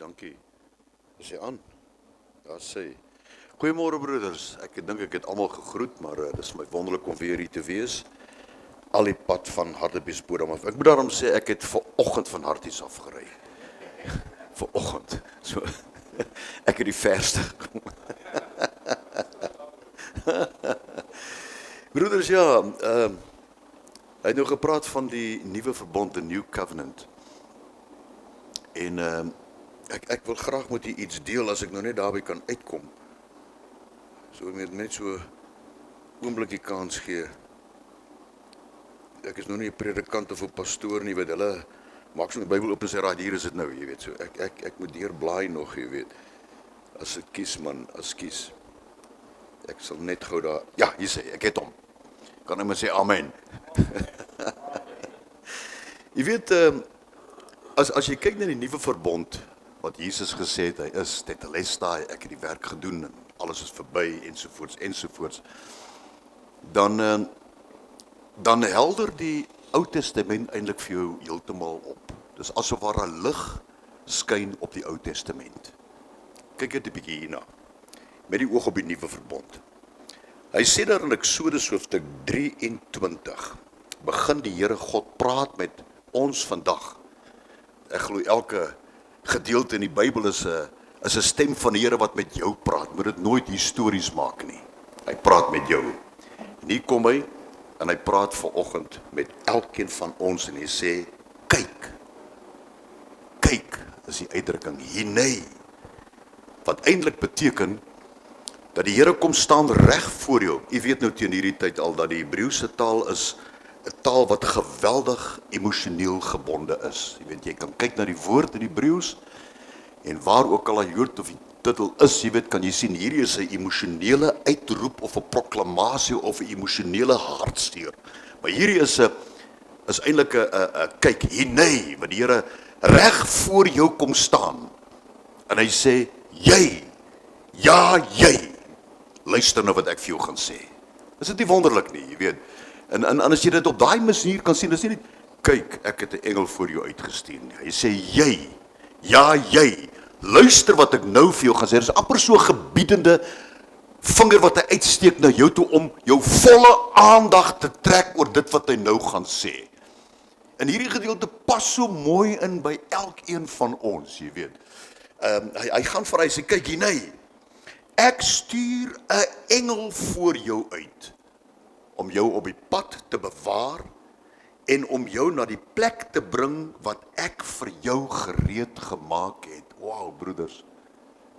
dankie. Is hy aan? Ja, sê. Goeiemôre broeders. Ek dink ek het almal gegroet, maar dis my wonderlik om weer hier te wees. Al die pad van Hartbeespoort af. Ek moet daarom sê ek het vanoggend van Harties afgery. Vanoggend. So ek het die verste gekom. Broeders, ja, hy het nou gepraat van die nuwe verbond, the new covenant. En ek wil graag met u iets deel as ek nou net daarby kan uitkom. So net so oombliekie kans gee. Ek is nou nie 'n predikant of 'n pastoor nie, weet hulle maak so die Bybel oop en sê raai hier is dit nou, jy weet so. Ek moet deurblaai nog, jy weet. As ek kies man, as kies. Ek sal net gou daar. Ja, hier sê ek het hom. Kan hy maar sê amen. Jy weet as jy kyk na die nuwe verbond wat Jesus gesê het, hy is tetelestai, ek het die werk gedoen en alles is verby ensovoorts, dan helder die Ou Testament eintlik vir jou heeltemal op. Dis asof daar 'n lig skyn op die Ou Testament. Kyk net 'n bietjie hierna, met die oog op die nuwe verbond. Hy sê daar in Eksodus hoofstuk 23, begin die Here God praat met ons vandag. Ek glo elke gedeelte in die Bybel is 'n stem van die Here wat met jou praat. Moet dit nooit histories maak nie. Hy praat met jou. En hier kom hy en hy praat vanoggend met elkeen van ons en hy sê, kyk. Kyk is die uitdrukking hinei. Wat eintlik beteken dat die Here kom staan reg voor jou. Jy weet nou teen hierdie tyd al dat die Hebreëse taal is 'n taal wat geweldig emosioneel gebonde is. Jy weet, jy kan kyk na die woord in Hebreëus en waar ook al die woord of die titel is, jy weet, kan jy sien hierdie is 'n emosionele uitroep of 'n proklamasie of 'n emosionele hartseer. Maar hierdie is eintlik 'n kyk hinei, wat die Here reg voor jou kom staan. En hy sê, jy, ja jy, luister nou wat ek vir jou gaan sê. Is dit nie wonderlik nie, jy weet? En as jy dit op daai manier kan sien, dan sê jy, kyk, ek het 'n engel voor jou uitgestuur. Hy sê, jy, ja jy, luister wat ek nou vir jou gaan sê. Dit is amper so 'n gebiedende vinger wat hy uitsteek na jou toe om jou volle aandag te trek oor dit wat hy nou gaan sê. En hierdie gedeelte pas so mooi in by elkeen van ons, jy weet. Hy gaan vir hy sê, kyk hier nee, ek stuur 'n engel voor jou uit om jou op die pad te bewaar en om jou na die plek te bring wat ek vir jou gereed gemaak het. Wow, broeders,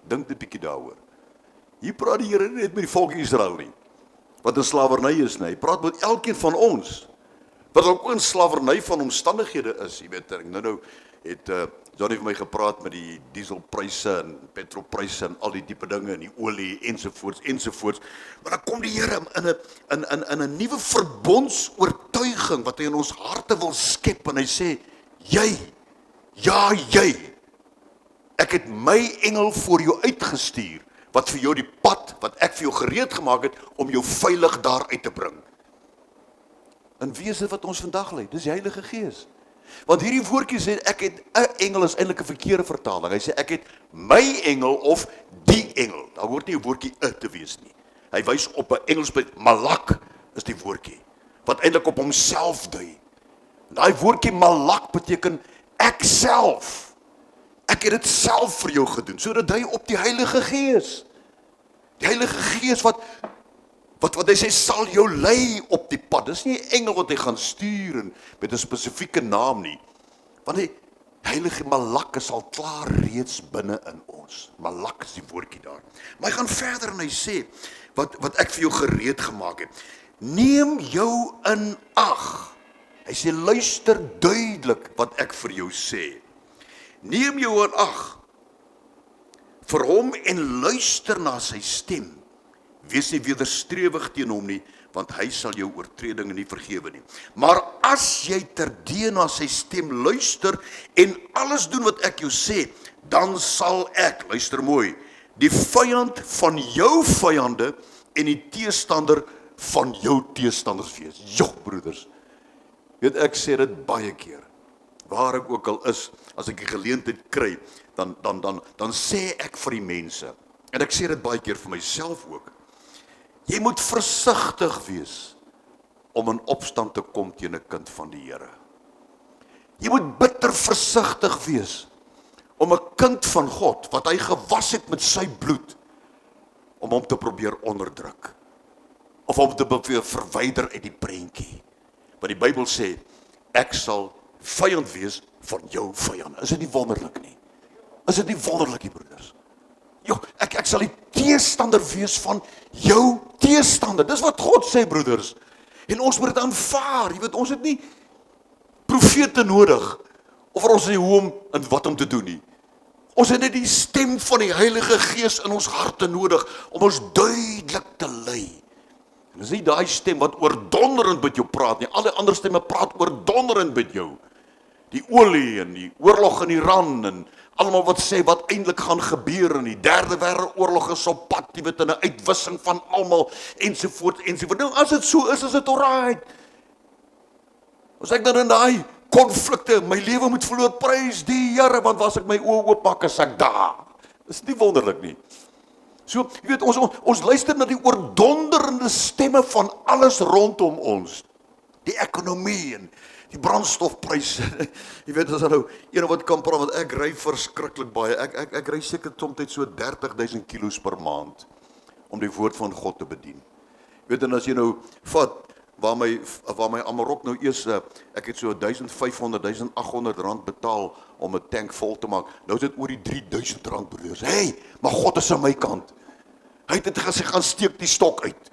dink 'n bietjie daaroor. Hier praat die Here nie net met die volk Israel nie, wat in slawerny is nie. Hy praat met elkeen van ons, wat ook in slawerny van omstandighede is. Jy weet, ek nou het Johnny vir my gepraat met die dieselpryse en petrolpryse en al die diepe dinge en die olie ensovoorts. Maar dan kom die Here in 'n nuwe verbondsoortuiging wat hy in ons harte wil skep en hy sê, jy, ja jy, ek het my engel voor jou uitgestuur wat vir jou die pad wat ek vir jou gereed gemaak het om jou veilig daar uit te bring. En wie is dit wat ons vandag lei? Dis die Heilige Gees. Want hierdie woordjie sê ek het 'n engel is eintlik 'n verkeerde vertaling. Hy sê ek het my engel of die engel. Daar hoort nie 'n woordjie te wees nie. Hy wys op 'n Engels by malak is die woordjie wat eintlik op homself dui. En daai woordjie malak beteken ek self. Ek het dit self vir jou gedoen. So dit dui op die Heilige Gees. Die Heilige Gees wat hy sê sal jou lei op die pad. Dis nie 'n engel wat hy gaan stuur en met 'n spesifieke naam nie. Want die Heilige Malak is al klaar reeds binne in ons. Malak is die woordjie daar. Maar hy gaan verder en hy sê wat ek vir jou gereed gemaak het. Neem jou in ag. Hy sê luister duidelik wat ek vir jou sê. Neem jou in ag vir hom en luister na sy stem. Wees nie wederstrewig teen hom nie, want hy sal jou oortredinge nie vergewe nie. Maar as jy terdee na sy stem luister en alles doen wat ek jou sê, dan sal ek, luister mooi, die vyand van jou vyande en die teestander van jou teestanders wees. Jog broeders, weet ek sê dit baie keer, waar ek ook al is, as ek die geleentheid kry, dan sê ek vir die mense, en ek sê dit baie keer vir myself ook, jy moet versigtig wees om in opstand te kom teen 'n kind van die Here. Jy moet bitter versigtig wees om 'n kind van God, wat hy gewas het met sy bloed, om hom te probeer onderdruk, of om te probeer verwyder uit die prentjie. Want die Bybel sê, ek sal vyand wees van jou vyand. Is dit nie wonderlik nie? Is dit nie wonderlik, die broeders? Jo, ek sal die teestander wees van jou teestander. Dis wat God sê, broeders. En ons moet dit aanvaar. Jy weet, ons het nie profete nodig, of ons nie hoe om en wat om te doen nie. Ons het net die stem van die Heilige Gees in ons harte nodig, om ons duidelik te lei. En dis nie daai stem wat oordonderend met jou praat nie. Alle ander stemme praat oordonderend met jou. Die olie en die oorlog in Iran en almal wat sê wat eintlik gaan gebeur in die derde wêreldoorlog is op pad, jy weet, in 'n uitwissing van almal ensovoorts ensovoorts. Nou as dit so is dit alright. As ek dan in daai konflikte my lewe moet verloor, prys die Here, want as ek my oë oopmaak is ek daar. Dis nie wonderlik nie. So, jy weet, ons luister na die oordonderende stemme van alles rondom ons. Die ekonomie en die brandstofpryse. Jy weet, as nou een wat kan praat, want ek ry verskriklik baie. Ek ry seker soms so 30.000 kilos per maand om die woord van God te bedien. Jy weet, en as jy nou vat waar my Amarok nou eers, ek het so 1.500, 1.800 rand betaal om 'n tank vol te maak. Nou is dit oor die 3.000 rand, broeders. Hey, maar God is aan my kant. Hy het dit gesê, gaan steek die stok uit.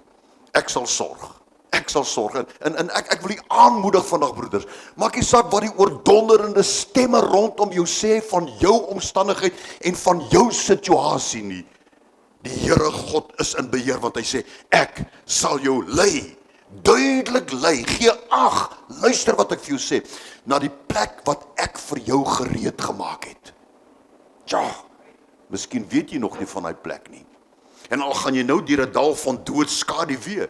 Ek sal sorg. Ek sal sorg. En ek wil u aanmoedig vandag, broeders. Maak nie saak wat die oordonderende stemme rondom jou sê van jou omstandigheid en van jou situasie nie. Die Here God is in beheer, want hy sê, ek sal jou lei. Duidelik lei, gee ag, luister wat ek vir jou sê, na die plek wat ek vir jou gereed gemaak het. Tja, miskien weet jy nog nie van die plek nie. En al gaan jy nou deur 'n dal van doodskaduwee,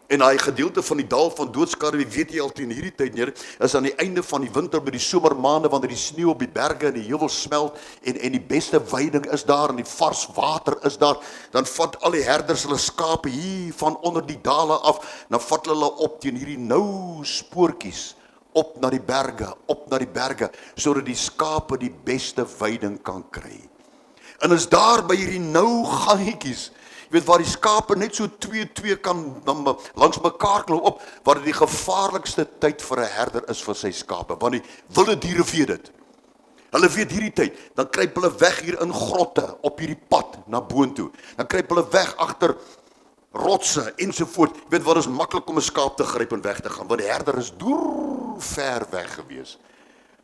en daai gedeelte van die dal van doodskaduwee, weet jy al teen hierdie tyd neer, is aan die einde van die winter by die somermaande, wanneer die sneeu op die berge en die heuwel smelt, en die beste weiding is daar, en die vars water is daar, dan vat al die herders hulle skape hier van onder die dale af, dan vat hulle op teen hierdie nou spoortjies, op na die berge, sodat die skape die beste weiding kan kry. En is daar by hierdie nou gangetjies, jy weet, waar die skape net so twee kan langs mekaar klop op, waar dit die gevaarlikste tyd vir 'n herder is vir sy skape, want die wilde diere weet dit. Hulle weet hierdie tyd, dan kruip hulle weg hier in grotte, op hierdie pad, na boontoe. Dan kruip hulle weg agter rotse, ensovoort. Jy weet wat, is maklik om 'n skaap te gryp en weg te gaan, want die herder is deur ver weg gewees.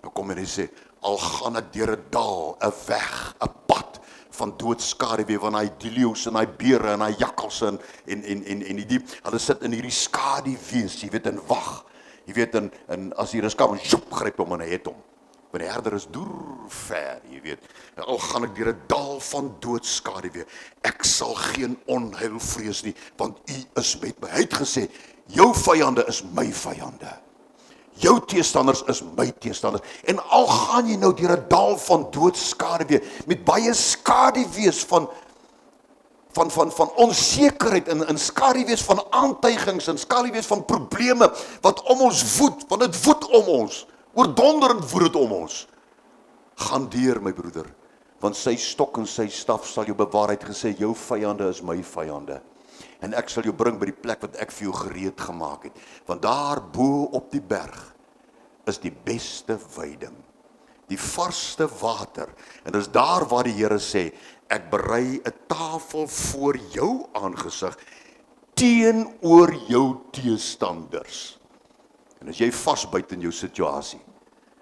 Nou kom hy sê, al gaan ek deur 'n dal, 'n weg, 'n pad, van doodskaduwee, van hy leeu's en hy beere en hy jakkalse en die hulle sit in hierdie skaduwees, jy weet, en wag. Jy weet, en as hier 'n skaap, joep, gryp hom en hy het hom. Want die herder is deur ver, jy weet. En al gaan ek deur 'n dal van doodskaduwee, ek sal geen onheil vrees nie, want U is met my. Hy het gesê, jou vyande is my vyande. Jou teestanders is my teestanders. En al gaan jy nou deur 'n dal van doodskaduwee, met baie skaduwees van onsekerheid, en skaduwees van aantuigings, en skaduwees van probleme, wat om ons woed, want dit woed om ons, oordonderend woed dit om ons. Gaan deur, my broeder, want sy stok en sy staf sal jou bewaar. Hy het gesê, jou vyande is my vyande. En ek sal jou bring by die plek wat ek vir jou gereed gemaak het. Want daar bo op die berg is die beste weiding, die varsste water. En dis daar waar die Here sê, ek berei 'n tafel voor jou aangesig, teenoor jou teestanders. En as jy vasbyt in jou situasie,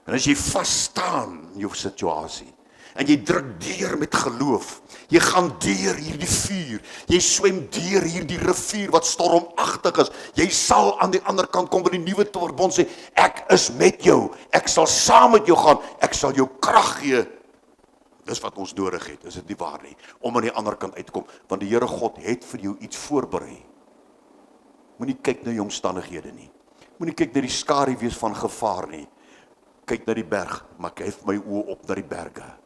en as jy vas staan in jou situasie, en jy druk deur met geloof, jy gaan deur hierdie vuur, jy swem deur hierdie rivier wat stormagtig is, jy sal aan die ander kant kom, by die nuwe verbond sê, ek is met jou, ek sal saam met jou gaan, ek sal jou krag gee. Dis wat ons nodig het, is dit nie waar nie, om aan die ander kant uit te kom, want die Here God het vir jou iets voorberei. Moenie kyk na jou omstandighede nie, moenie kyk na die skaduwees van gevaar nie, kyk na die berg, maar ek hef my oë op na die berge.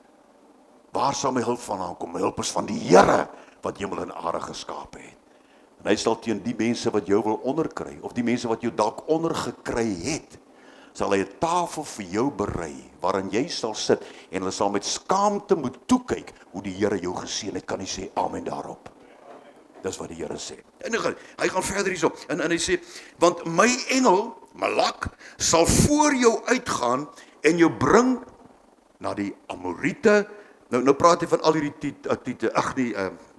Waar sal my hulp vandaan kom? My hulp is van die Here wat hemel en aarde geskaap het. En hy sal teen die mense wat jou wil onderkry, of die mense wat jou dalk ondergekry het, sal hy 'n tafel vir jou berei, waarin jy sal sit, en hulle sal met skaamte moet toekyk, hoe die Here jou geseën het. Kan jy sê amen daarop? Dis wat die Here sê. En hy gaan verder hierso, en hy sê, want my engel, Malak, sal voor jou uitgaan, en jou bring na die Amorite. Nou praat hy van al hierdie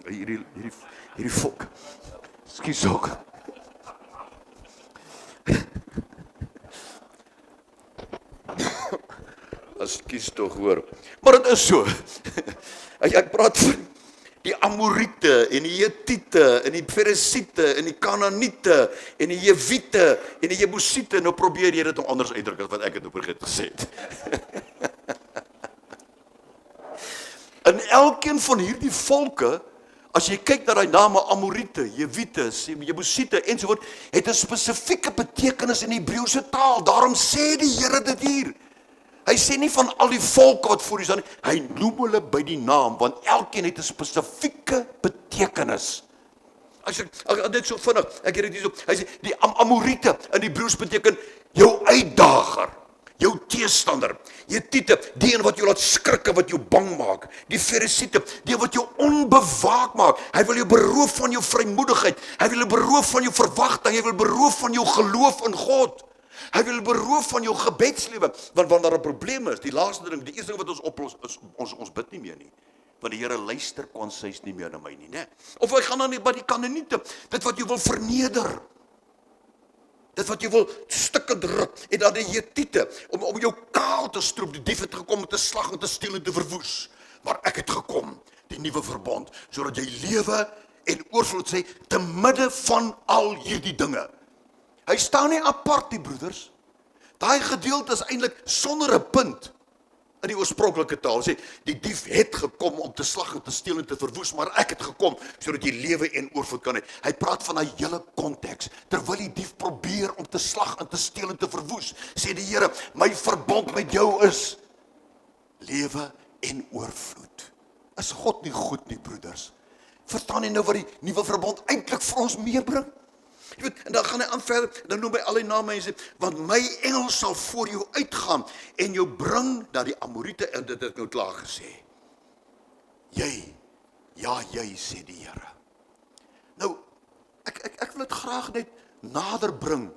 hierdie volk. Skus ook. Skus tog hoor. Maar dit is so. Ek praat van die Amorite en die Hetiete en die Peresiete en die Kanaaniete en die Jewiete en die Jebusiete. Nou probeer jy dit om anders uitdruk as wat ek het oor gesê het. En elkeen van hierdie volke, as jy kyk na die name Amorite, Jewiete, Jebusiete ensovoort, het 'n spesifieke betekenis in die Hebreëse taal. Daarom sê die Here dit hier. Hy sê nie van al die volke wat voor u staan nie, hy noem hulle by die naam, want elkeen het 'n spesifieke betekenis. As ek dit so vinnig, ek het dit hierso, hy sê, die Amorite in Hebreëus beteken jou uitdager, jou teestander, Hetiete, die een wat jou laat skrik en wat jou bang maak, die Peresiete, die wat jou onbewaak maak, hy wil jou beroof van jou vrymoedigheid, hy wil jou beroof van jou verwagting, hy wil beroof van jou geloof in God, hy wil beroof van jou gebedslewe, want wanneer daar 'n probleem is, die laaste ding, die eerste ding wat ons oplos, is ons bid nie meer nie, want die Here luister konseis nie meer na my nie, né? Of hy gaan dan nie by die Kanaaniete, dit wat jy wil verneder, dit wat jy wil stikkend ruk, en dan die Hetiete, om jou kaal te stroop, die dief het gekom om te slag en te steel en te verwoes, maar ek het gekom, die nuwe verbond, sodat jy lewe en oorvloed sê, te midde van al hierdie dinge. Hy staan nie apart, die broeders, daai gedeelte is eintlik sonder 'n punt, in die oorspronklike taal, sê, die dief het gekom om te slag en te steel en te verwoes, maar ek het gekom, sodat jy lewe en oorvloed kan hê. Hy praat van 'n hele konteks, terwyl die dief probeer om te slag en te steel en te verwoes, sê die Here, my verbond met jou is, lewe en oorvloed. Is God nie goed nie, broeders? Verstaan jy nou wat die nuwe verbond eintlik vir ons meebring? Jy weet, en dan gaan hy aan verder, dan noem hy al die name en sê, want my engel sal voor jou uitgaan en jou bring na die Amorite, en dit het nou klaar gesê. Jy, ja jy, sê die Here. Nou, ek wil dit graag net nader bring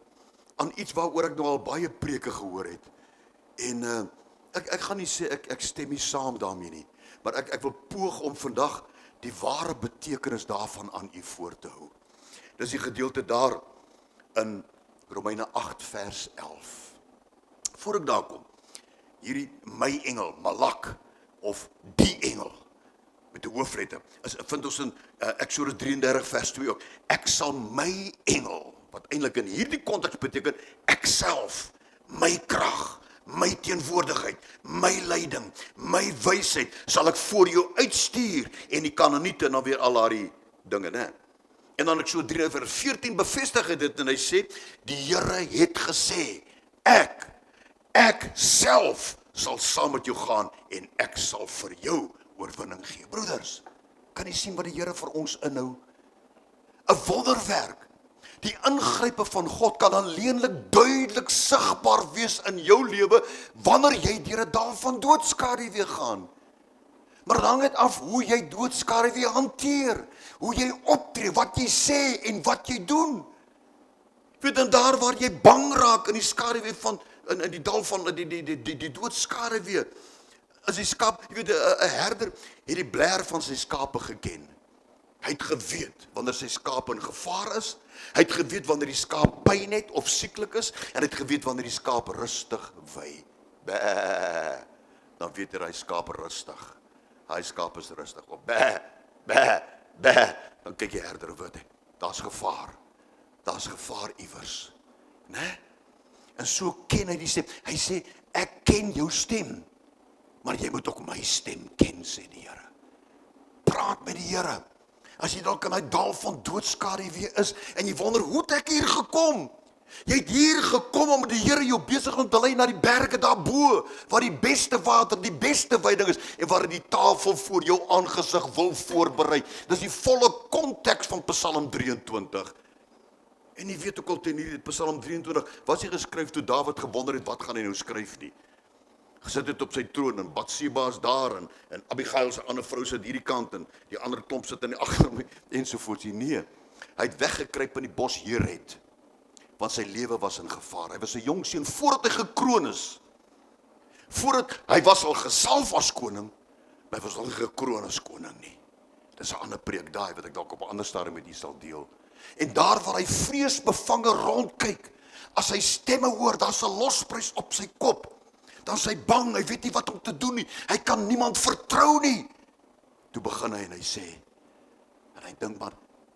aan iets waaroor ek nou al baie preke gehoor het. En ek gaan nie sê, ek stem nie saam daarmee nie, maar ek wil poog om vandag die ware betekenis daarvan aan u voor te hou. Dis die gedeelte daar in Romeine 8 vers 11. Voor ek daar kom, hierdie my engel, Malak, of die engel, met die hoofletter, vind ons in Eksodus 33 vers 2 ook, ek sal my engel, wat eintlik in hierdie konteks beteken, ek self, my krag, my teenwoordigheid, my leiding, my wysheid, sal ek voor jou uitstuur, en die Kanaaniete, en dan weer al daardie dinge, né? En dan Eksodus 3 vers 14 bevestig hy dit, en hy sê, die Here het gesê, ek self sal saam met jou gaan, en ek sal vir jou oorwinning gee. Broeders, kan jy sien wat die Here vir ons inhou? 'n wonderwerk. Die ingrype van God kan alleenlik duidelik sigbaar wees in jou lewe, wanneer jy deur 'n dal van doodskaduwee gaan. Maar dan hang dit af hoe jy doodskaduwee hanteer, hoe jy optree, wat jy sê en wat jy doen. Weet, en daar waar jy bang raak in die skaduwee van, in die dal van die doodskaduwee, as die skaap, jy weet, 'n herder het die blaar van sy skape geken. Hy het geweet wanneer sy skaap in gevaar is, hy het geweet wanneer die skaap pyn het of sieklik is, en hy het geweet wanneer die skaap rustig wy. Dan weet hy skaap rustig. Hy skaap is rustig. Of dan kyk jy herder en weet hy, daar's gevaar iewers. Né? En so ken hy die stem. Hy sê, ek ken jou stem, maar jy moet ook my stem ken, sê die Here. Praat met die Here. As jy dalk in 'n dal van doodskaduwee is, en jy wonder, hoe het ek hier gekom? Jy het hier gekom om die Here jou besig om te lei na die berge daarbo, waar die beste water, die beste veiding is, en waar die tafel voor jou aangesig wil voorberei. Dis die volle konteks van Psalm 23. En jy weet ook al ten hierdie Psalm 23, was hy geskryf toe Dawid gewonder het, wat gaan hy nou skryf nie. Gesit het op sy troon, en Bathsheba is daar, en Abigail se ander vrou sit hierdie kant, en die ander klomp sit in die agter, ensovoorts. Nee, hy het weggekruip in die bos Jered, want sy lewe was in gevaar. Hy was 'n jong seun voordat hy gekroon is. Voordat hy was al gesalf as koning, maar hy was al nie gekroon as koning nie. Dis 'n ander preek daai wat ek dalk op 'n ander stadium met u sal deel. En daar waar hy vreesbevange rondkyk, as hy stemme hoor, daar's 'n losprys op sy kop. Dan is hy bang, hy weet nie wat om te doen nie. Hy kan niemand vertrou nie. Toe begin hy en hy sê, en hy dink maar,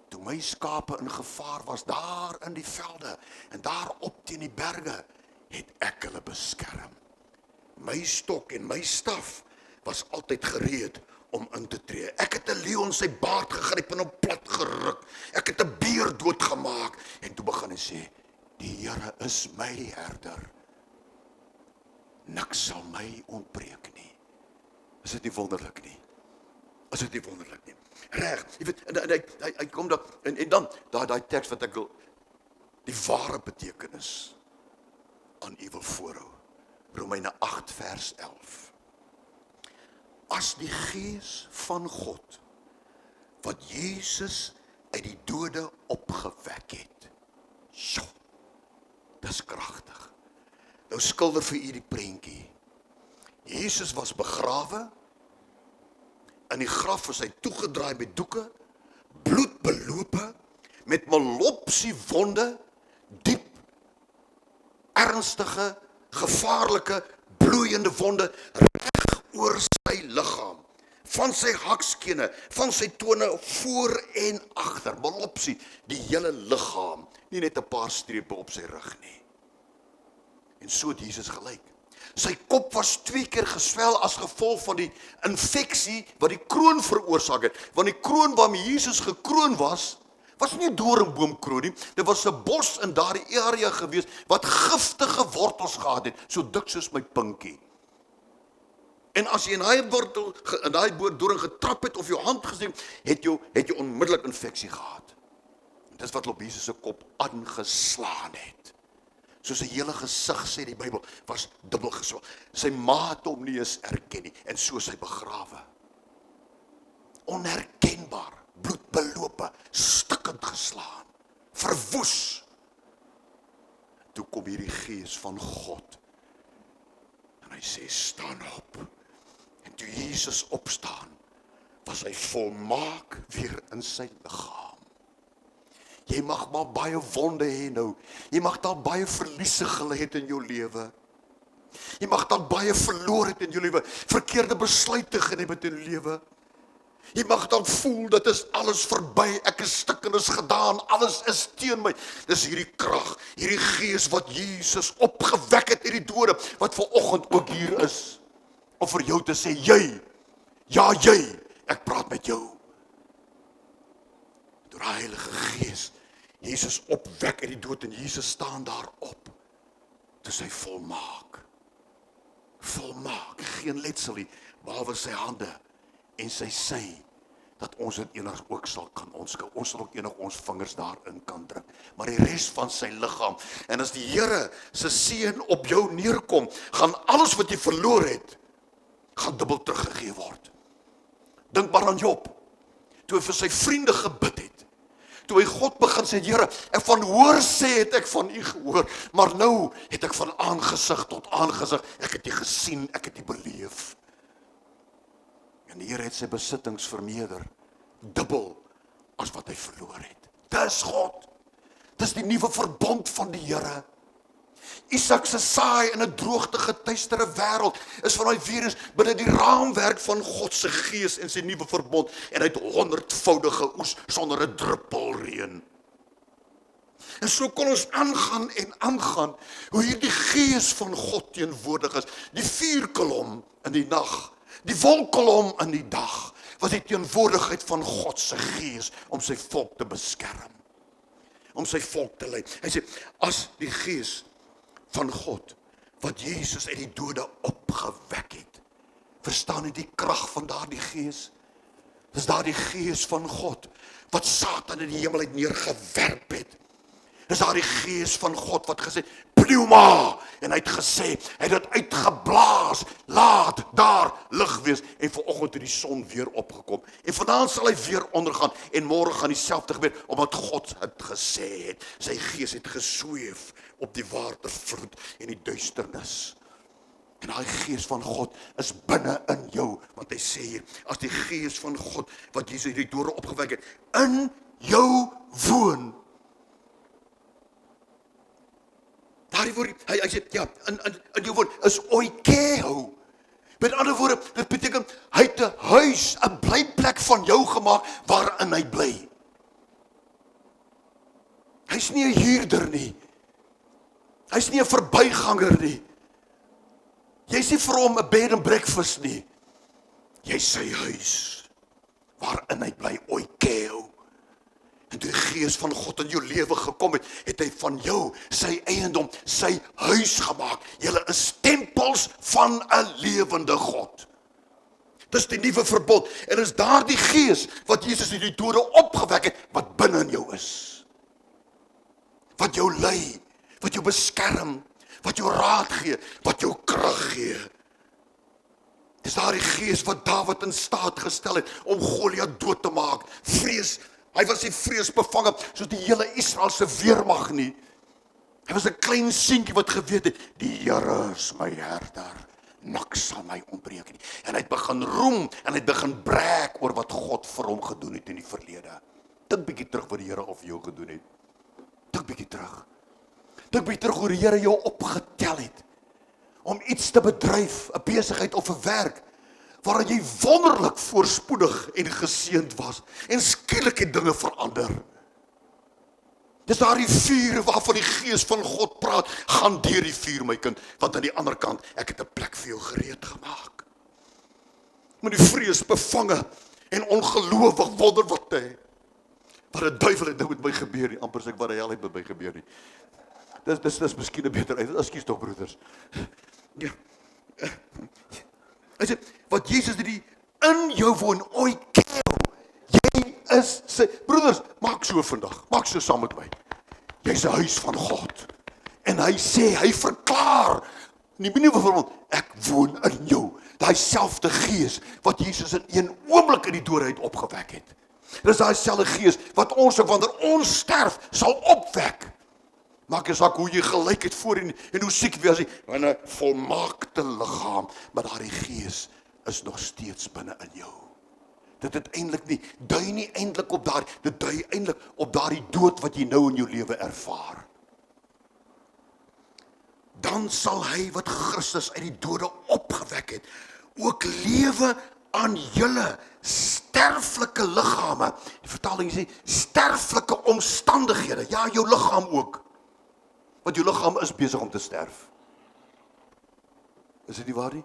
toe my skape in gevaar was, daar in die velde, en daar op teen die berge, het ek hulle beskerm. My stok en my staf was altyd gereed om in te tree. Ek het 'n leeu in sy baard gegryp en hom plat geruk. Ek het 'n beer doodgemaak. En toe begin hy sê, die Here is my herder. Niks sal my ontbreek nie. Is dit nie wonderlik nie? Is dit nie wonderlik nie? Reg, jy weet, en hy kom daar, en dan, daai teks wat ek wil, die ware betekenis aan u wil voorhou. Romeine 8 vers 11. As die Gees van God, wat Jesus uit die dode opgewek het, sjoe, dis kragtig. Nou skilder vir u die prentjie. Jesus was begrawe, in die graf was hy toegedraai met doeke, bloedbelope, met melopsie wonde, diep, ernstige, gevaarlike, bloeiende wonde, reg oor sy liggaam, van sy hakskene, van sy tone voor en agter, melopsie, die hele liggaam, nie net 'n paar strepe op sy rug nie. En so het Jesus gelyk. Sy kop was 2 keer geswel as gevolg van die infeksie wat die kroon veroorsaak het. Want die kroon waarmee Jesus gekroon was nie 'n doringboomkroon nie. Dit was 'n bos in daardie area gewees wat giftige wortels gehad het, so dik soos my pinkie. En as jy in daai doring getrap het of jou hand gesien, het jy onmiddellik infeksie gehad. Dis wat op Jesus se kop aangeslaan het. Soos 'n hele gesig, sê die Bybel, was dubbel geswel. Sy ma het hom nie eens erken nie, en so sy begrawe. Onherkenbaar, bloedbelope, stikkend geslaan, verwoes. Toe kom hierdie Gees van God, en hy sê, staan op. En toe Jesus opstaan, was hy volmaak weer in sy liggaam. Jy mag maar baie wonde hê nou. Jy mag dalk baie verliese gelei het in jou lewe. Jy mag dalk baie verloor het in jou lewe. Verkeerde besluite geneem het in jou lewe. Jy mag dalk voel, dit is alles verby. Ek is stikkenis gedaan. Alles is teen my. Dis hierdie krag, hierdie Gees wat Jesus opgewek het uit die dode, wat vanoggend ook hier is. Om vir jou te sê, jy, ja jy, ek praat met jou. Door die Heilige Gees, Jesus opwek uit die dood en Jesus staan daar op. Dis hy volmaak. Volmaak, geen letsel nie, behalwe sy hande en sy sy, dat ons dit enig ook sal kan onskou. Ons sal ook enig ons vingers daarin kan druk. Maar die res van sy liggaam, en as die Here se seën op jou neerkom, gaan alles wat jy verloor het, gaan dubbel teruggegee word. Dink maar aan Job, toe hy vir sy vriende gebid het, toe hy God begin sê, Here, ek van hoor sê het ek van u gehoor, maar nou het ek van aangesig tot aangesig, ek het u gesien, ek het u beleef. En die Here het sy besittings vermeerder, dubbel as wat hy verloor het. Dis God, dis die nuwe verbond van die Here. Isak se saai in 'n droogte getuisterde wêreld is van daai virus binne die raamwerk van God se Gees en sy nuwe verbond, en hy het 100voudige oes sonder 'n druppel reën. En so kon ons aangaan en aangaan hoe hierdie Gees van God teenwoordig is, die vuurkolom in die nag, die wolkkolom in die dag, was die teenwoordigheid van God se Gees om sy volk te beskerm. om sy volk te lei. Hy sê, as die gees van God, wat Jesus uit die dode opgewek het, verstaan jy die krag van daardie gees? Dis daardie gees van God, wat Satan in die hemel uit neergewerp het. Dis daardie gees van God wat gesê, pneuma, en hy het gesê, hy het dit uitgeblaas, laat daar lig wees, en vanoggend het die son weer opgekom, en vanaand sal hy weer ondergaan, en môre gaan dieselfde gebeur, omdat God het gesê het, sy gees het gesweef op die watervloed en die duisternis. En daai gees van God is binne in jou, want hy sê hier, as die gees van God, wat Jesus uit die dode opgewek het, in jou woon. Daardie woord, hy sê, ja, in jou woon, is oikeo. Met ander woorde, dit beteken, hy het 'n huis, 'n blyplek van jou gemaak, waarin hy bly. Hy's nie 'n huurder nie. Hy's nie 'n verbyganger nie. Jy's nie vir hom 'n bed and breakfast nie. Jy's sy huis, waarin hy bly, oikeo. En toe die gees van God in jou lewe gekom het, het hy van jou, sy eiendom, sy huis gemaak. Julle is tempels van 'n lewende God. Dis die nuwe verbond, en is daardie gees, wat Jesus uit die dode opgewek het, wat binne in jou is. Wat jou lei, wat jou beskerm, wat jou raad gee, wat jou krag gee. Dis daardie gees wat Dawid in staat gestel het, om Goliat dood te maak. Vrees, hy was nie vreesbevange, soos die hele Israelse weermag nie. Hy was 'n klein seentjie wat geweet het, die Here is my herder, niks sal my ontbreek nie. En hy het begin roem, en hy het begin brag oor wat God vir hom gedoen het in die verlede. Dink bietjie terug wat die Here al vir jou gedoen het. Dink bietjie terug. Dink bietjie terug hoe die Here jou opgetel het, om iets te bedryf, 'n besigheid of 'n werk, waarin jy wonderlik voorspoedig en geseënd was, en skielik het dinge verander. Dis daardie vuur waarvan die gees van God praat, gaan deur die vuur my kind, want aan die ander kant, ek het 'n plek vir jou gereed gemaak. Met die vrees bevange en ongeloofig wonder wat hy, wat 'n duivel het nou met my gebeur nie, amper sê ek wat die hel het met my gebeur nie. Dis miskien 'n beter uit, ekskuus tog broeders. Ja. Hy sê, wat Jesus die in jou woon, oikeo, jy is sy, broeders, maak so vandag, maak so saam met my, jy's 'n huis van God, en hy sê, hy verklaar, nie benieuwd van hom, ek woon in jou, daai selfde gees, wat Jesus in een oomblik in die doodheid opgewek het, dis daai selfde gees, wat ons, wanneer ons sterf, sal opwek. Maak jy saak hoe jy gelyk het voorheen en hoe siek wees jy, in 'n volmaakte liggaam, maar daardie gees is nog steeds binne in jou. Dit het eintlik nie, dui nie eintlik op daar, dit dui eintlik op daardie dood wat jy nou in jou lewe ervaar. Dan sal hy wat Christus uit die dode opgewek het, ook lewe aan julle sterflike liggame. Die vertaling sê, sterflike omstandighede, ja, jou liggaam ook. Want jou liggaam is besig om te sterf. Is dit nie waar nie?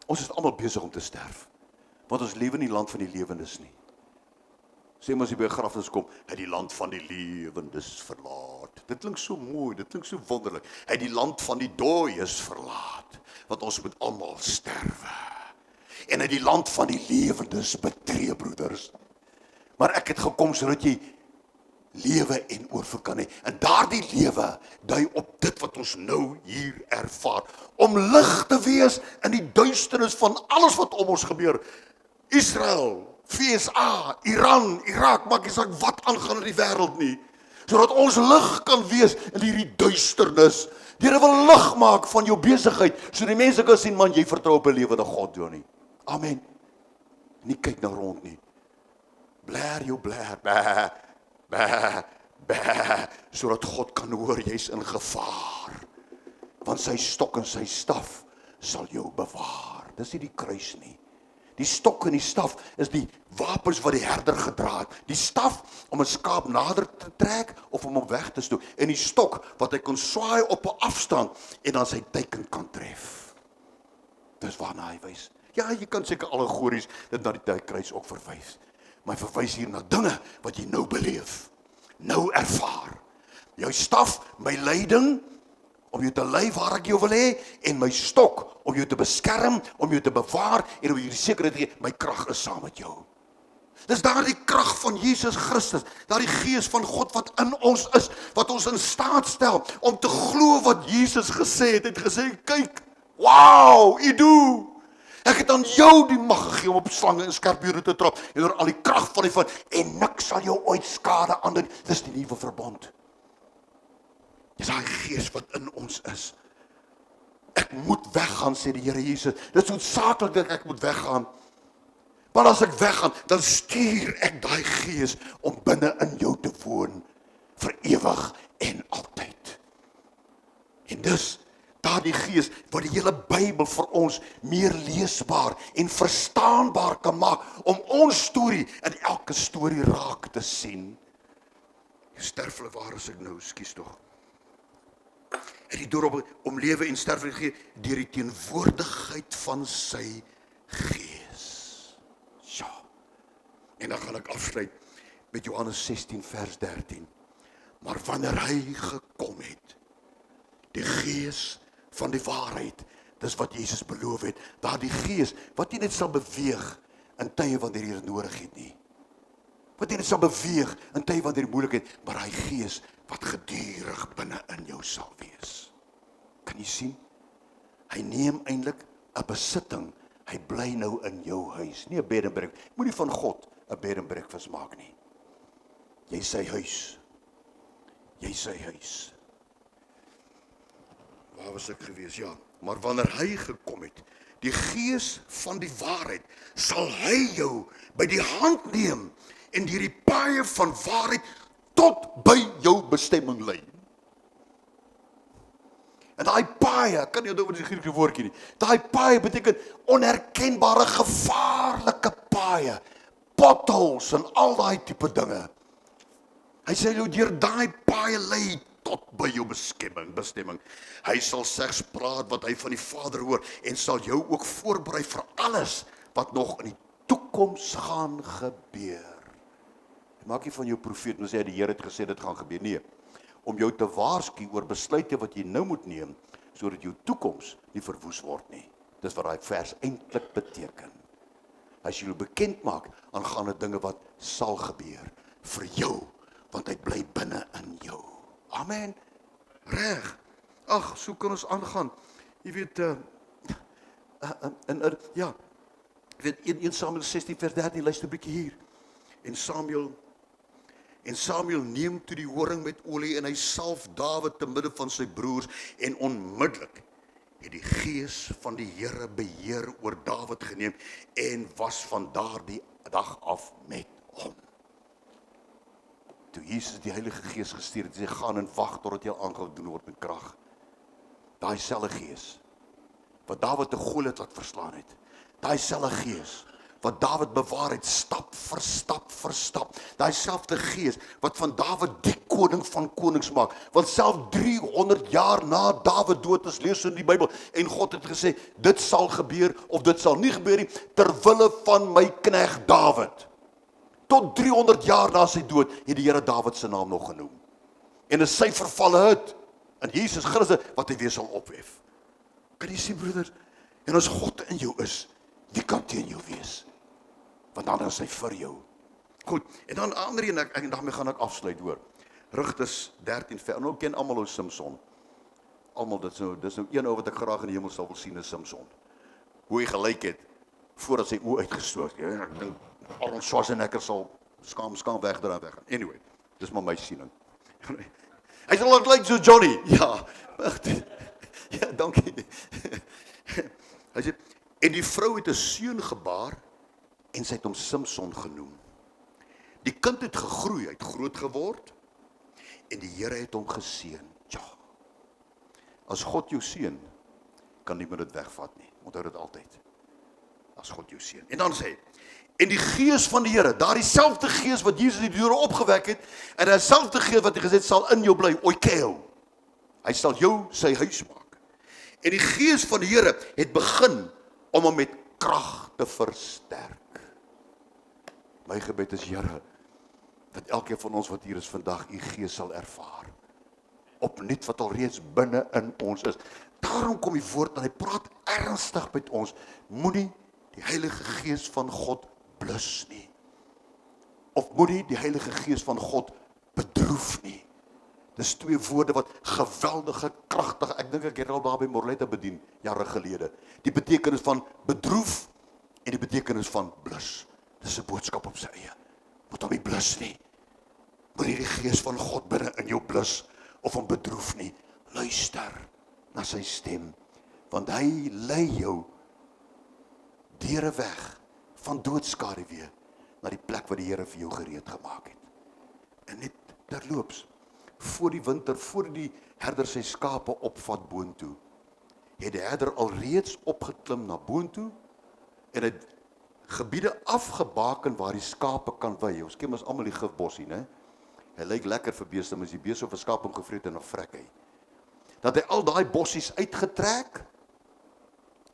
Ons is almal besig om te sterf. Want ons lewe in die land van die lewendes nie. Sê maar as jy by 'n begrafnis kom, hy het die land van die lewendes verlaat. Dit klink so mooi, dit klink so wonderlik. Hy het die land van die dooies verlaat. Want ons moet almal sterwe. En hy het die land van die lewendes betree, broeders. Maar ek het gekom sodat jy lewe en oorvloed kan hê. En daardie lewe dui op dit wat ons nou hier ervaar. Om lig te wees in die duisternis van alles wat om ons gebeur. Israel, FSA, Iran, Irak, maak nie saak wat aangaan in die wêreld nie. Sodat ons lig kan wees in hierdie duisternis. Die Here wil lig maak van jou besigheid, so die mense kan sien, man, jy vertrou op 'n lewende God, Johnny. Amen. Nie kyk na rond nie. Blaar jou blaar, bah, bah, bah, sodat God kan hoor, jy's in gevaar. Want sy stok en sy staf sal jou bewaar. Dis nie die kruis nie. Die stok en die staf is die wapens wat die herder gedra het. Die staf om 'n skaap nader te trek of om hom weg te stoot. En die stok wat hy kon swaai op 'n afstand en dan sy teiken kan tref. Dis waarna hy wys. Ja, jy kan seker allegories dit na die kruis ook verwys. Maar hy verwys hier na dinge wat jy nou beleef. nou ervaar. Jou staf, my leiding, om jou te lei waar ek jou wil hê, en my stok, om jou te beskerm, om jou te bewaar, en om jou die sekerheid te gee, my krag is saam met jou. Dis daardie krag van Jesus Christus, daardie gees van God wat in ons is, wat ons in staat stel, om te glo wat Jesus gesê het. Hy het gesê, kyk, wow, ek het aan jou die mag gegee om op slange en skorpioene te trap, en door al die krag van die van, en niks sal jou ooit skade aandoen. Dis die nuwe verbond. Dis daai gees wat in ons is. Ek moet weggaan, sê die Here Jesus. Dit is noodsaaklik dat ek moet weggaan. Want as ek weggaan, dan stuur ek daai gees om binne in jou te woon, vir ewig en altyd. En dis daardie gees wat die hele Bybel vir ons meer leesbaar en verstaanbaar kan maak, om ons storie in elke storie raak te sien. Sterflik, waar is ek nou, skies tog. En die doel om lewe en sterwe gee deur die teenwoordigheid van sy gees. Ja. En dan gaan ek afsluit met Johannes 16 vers 13. Maar wanneer hy gekom het, die gees van die waarheid, dis wat Jesus beloof het, daardie gees wat nie net sal beweeg in tye wanneer jy dit nodig het nie. Wat nie net sal beweeg in tye wanneer jy moeilik het, maar hy gees wat gedurig binne in jou sal wees. Kan jy sien? Hy neem eintlik 'n besitting. Hy bly nou in jou huis, nie 'n bed and breakfast. Moenie van God 'n bed and breakfast maak nie. Jy sy huis. Jy sy huis. Waar was ek gewees? Ja, maar wanneer hy gekom het, die gees van die waarheid, sal hy jou by die hand neem en deur die paaie van waarheid tot by jou bestemming lei. En daai paaie, ek kan nie onthou wat die Griekse woordjie nie. Daai paaie beteken onherkenbare, gevaarlike paaie, potholes en al daai tipe dinge. Hy sê jou deur daai paaie lei tot by jou bestemming. Hy sal slegs praat wat hy van die Vader hoor en sal jou ook voorberei vir alles wat nog in die toekoms gaan gebeur. Maak nie van jou profeet, nou sê die Here het gesê dit gaan gebeur. Nee, om jou te waarsku oor besluite wat jy nou moet neem, sodat jou toekoms nie verwoes word nie. Dis wat daai vers eintlik beteken. As jy jou bekend maak aangaande dinge wat sal gebeur vir jou, want hy bly binne in jou. Amen. Reg. Ag, so kan ons aangaan. Jy weet, ja, jy weet 1 Samuel 16 vers 13, luister 'n bietjie hier. En Samuel neem toe die horing met olie en hy salf Dawid te midde van sy broers en onmiddellik het die gees van die Here beheer oor Dawid geneem en was van daardie dag af met hom. Toe Jesus die Heilige Gees gestuur het, hy sê gaan en wag totdat jy aangedoen word met krag. Daai selfe gees wat Dawid te Goliat laat verslaan het. Daai selfe gees wat Dawid bewaar het, stap vir stap vir stap. Daai selfde gees wat van Dawid die koning van konings maak. Want self 300 jaar na Dawid dood is, lees in die Bybel, en God het gesê, dit sal gebeur of dit sal nie gebeur nie, ter wille van my knegt Dawid. Tot 300 jaar na sy dood het die Here Dawid se naam nog genoem. En is sy vervalle hut in Jesus Christus wat hy weer sal opwef. Kan jy sien, broeders? En as God in jou is, wie kan teen jou wees? Want dan is hy vir jou. Goed, en dan ander een, en daarmee gaan ek afsluit hoor. Rigters 13 vers, nou ken almal ou Samson. Almal, dis nou een ou wat ek graag in die hemel sal wil sien, is Samson. Hoe hy gelyk het, voordat sy oë uitgestoot. Ja, ek dink, Arnold Schwarzenegger sal skaam wegdraai weg. Anyway, dis maar my siening. Hy sal ook lyk so Johnny. Ja, ja, dankie. Hy sê, en die vrou het 'n seun gebaar, en sy het hom Samson genoem. Die kind het gegroei, hy het groot geword, en die Here het hom geseën. Ja, as God jou seën, kan niemand dit wegvat nie. Onthou dit altyd. As God jou seën. En dan sê hy, en die gees van die Here, daardie selfde gees wat Jesus die deur opgewek het, en die selfde gees wat hy gesê het, sal in jou bly, oikeo. Hy sal jou sy huis maak. En die gees van die Here het begin om hom met krag te versterk. My gebed is, Here, dat elkeen van ons wat hier is vandag, u Gees sal ervaar. Opnuut wat al reeds binne in ons is. Daarom kom die woord en hy praat ernstig met ons. Moenie die Heilige Gees van God blus nie. Of moenie die Heilige Gees van God bedroef nie. Dis twee woorde wat geweldige, kragtige, ek dink ek het al daar by Morletta bedien, jare gelede. Die betekenis van bedroef en die betekenis van blus. Dis 'n boodskap op sy eie. Moet hom nie blus nie. Moet nie die Gees van God binne in jou blus of hom bedroef nie. Luister na sy stem, want hy lei jou deur 'n weg van doodskaduwee na die plek wat die Here vir jou gereed gemaak het. En net terloops, voor die winter, voor die herder sy skape opvat boontoe, het die herder alreeds opgeklim na boontoe en het gebiede afgebaken waar die skape kan wei. Ons ken mos almal die gifbossie, né? Hy lyk lekker vir beeste, maar as die beeste of 'n skaap hom gevreet en dan vrek hy. Dat hy al daai bossies uitgetrek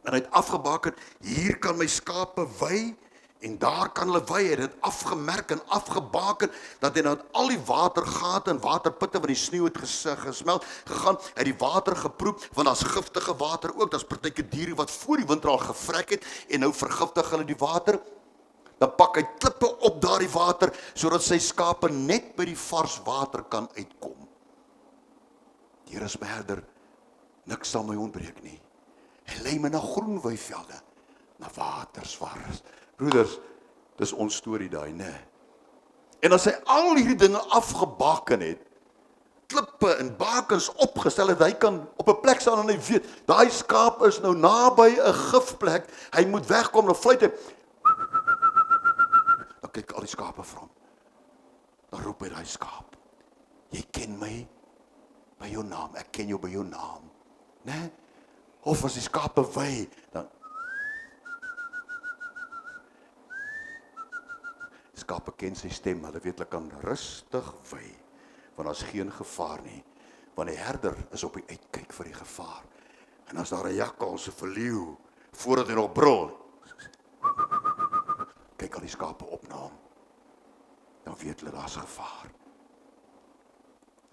en hy het afgebaken, hier kan my skape wei en daar kan hulle wei. Hy het dit afgemerk en afgebaken, dat hy nou al die watergate en waterputte wat die sneeu het gesmelt, gegaan, hy het die water geproep, want daar's giftige water ook, daar's partyke diere wat voor die winter al gevrek het, en nou vergiftig hulle die water. Dan pak hy klippe op daardie water, sodat sy skape net by die vars water kan uitkom. Die Here is my herder, niks sal my ontbreek nie. Hy lei my na groen weivelde, na waters waar is. Broeders, dis ons storie daai, né? En as hy al hierdie dinge afgebaken het, klippe en bakens opgestel het, hy kan op 'n plek staan en hy weet, daai skaap is nou naby 'n gifplek, hy moet wegkom, dan fluit hy, dan kyk al die skape vir hom, dan roep hy daai skaap, jy ken my by jou naam, ek ken jou by jou naam, né? Of as die skape wei, dan skape ken sy stem, hulle weet hulle kan rustig wei, want daar's geen gevaar nie, want die herder is op die uitkyk vir die gevaar. En as daar 'n jakkals of 'n leeu, voordat hy nog brul, kyk al die skape op na hom, dan weet hulle daar's gevaar.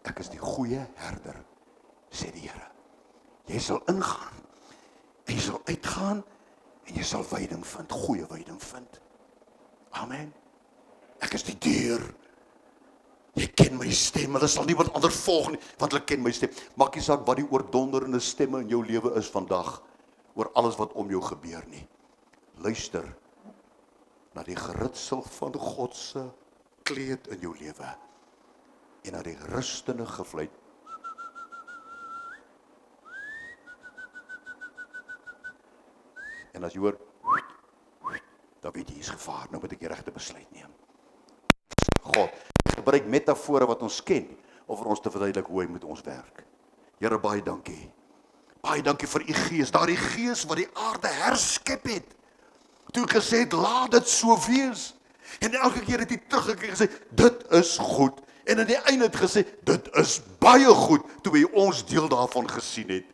Ek is die goeie herder, sê die Here. Jy sal ingaan, en jy sal uitgaan, en jy sal weiding vind, goeie weiding vind. Amen. Ek is die deur. Jy ken my stem, hulle sal niemand anders volg nie, want hulle ken my stem. Maak nie saak wat die oordonderende stemme in jou lewe is vandag, oor alles wat om jou gebeur nie. Luister na die geritsel van God se kleed in jou lewe, en na die rustende gefluit. En as jy hoor, dan weet jy is gevaar, nou moet ek die regte besluit neem. God gebruik metafore wat ons ken, om vir ons te verduidelik hoe hy met ons werk. Here, baie dankie. Baie dankie vir u Gees, daardie Gees wat die aarde herskep het. Toe gesê het, laat dit so wees. En elke keer het hy teruggekyk en gesê, dit is goed. En aan die einde het gesê, dit is baie goed, toe hy ons deel daarvan gesien het.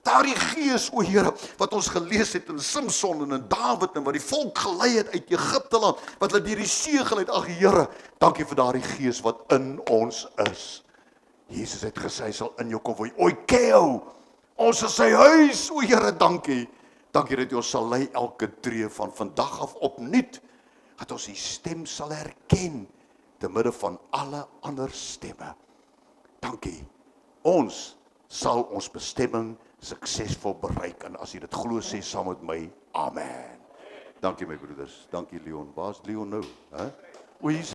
Daardie Gees, o Here, wat ons gelees het in Samson en in Dawid, en wat die volk gelei het uit Egipte land, wat hulle deur die see gelei het, ag Here, dankie vir daardie Gees wat in ons is. Jesus het gesê, hy sal in jou kom woon, oikeo, ons is sy huis, o Here, dankie. Dankie dat jy ons sal lei elke tree van vandag af opnuut, dat ons die stem sal herken, te midde van alle ander stemme. Dankie, ons sal ons bestemming suksesvol bereik, en as jy dit glo, sê saam met my, amen. Dankie my broeders, dankie Leon, waar is Leon nou? O, hier is